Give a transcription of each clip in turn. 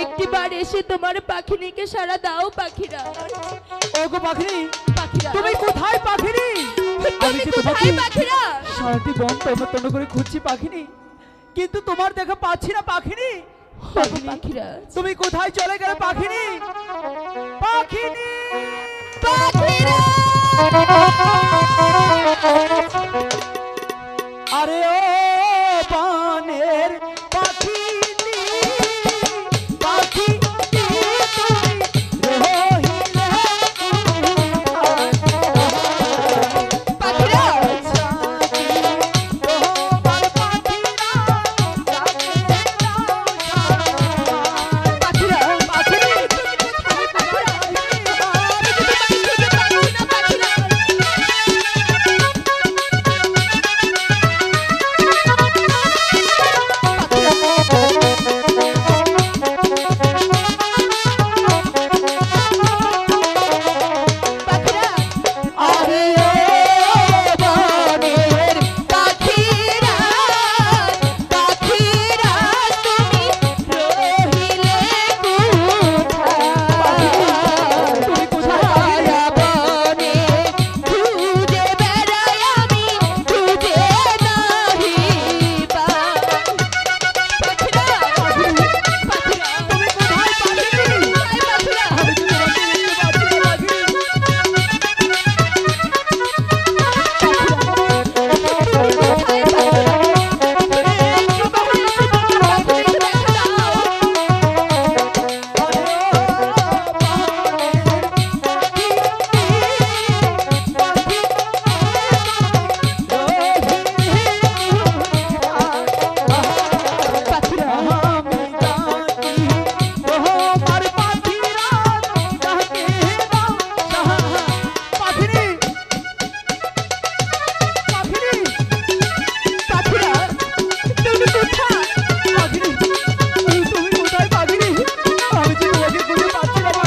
একটিবার এসে তোমার পাখিনীকে সারা দাও পাখিরা। ওগো পাখিনি, পাখিরা তুমি কোথায় পাখিনি? তুমি কোথায় পাখিরা? সারাটি বন তন্ন তন্ন করে খুঁজছি পাখিনি, কিন্তু তোমার দেখা পাচ্ছি না পাখিনি। পাখিনি, পাখিরা তুমি কোথায় চলে গেলে পাখিনি? পাখিনি, পাখিরা আরে ও বনের পাখিনি, পাখিনি তুমি রহিলে পাখিরা তোমার পাখিরা পাখিরা পাখিনি, আরে ও বনের পাখিরা পাখিরা তুমি রহিলে কোথায়? তুমি কোথায়? সারা বনে খুঁজে বেড়াই আমি, খুঁজে নাহি পাই। পাখিরা পাখিরা তুমি কোথায় পাখিনি? পাখিরা আমি তো তোমাকে দেখতে পাচ্ছি না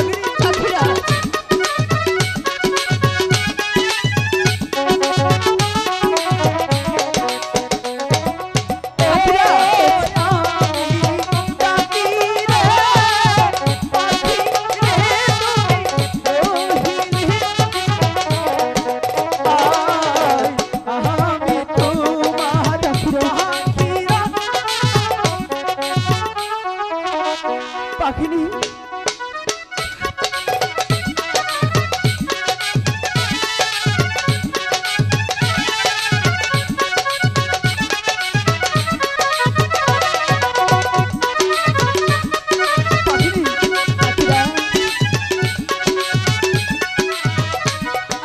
পাখিনি। পাখিনি,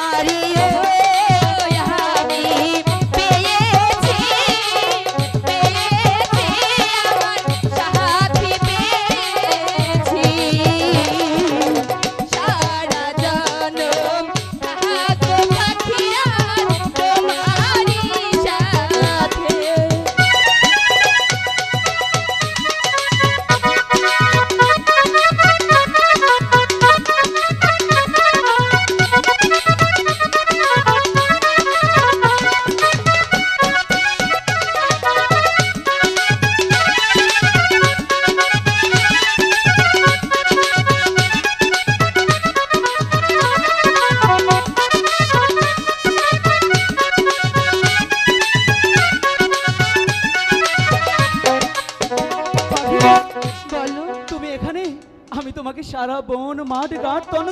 আরে ও আমি পেয়েছি পেয়েছি আমার সাথী পেয়েছি, সারা জনম থাকবো পাখিরা তোমারই সাথে। বলো তুমি এখানে? আমি তোমাকে সারা বন মাঠ ঘাট তন্ন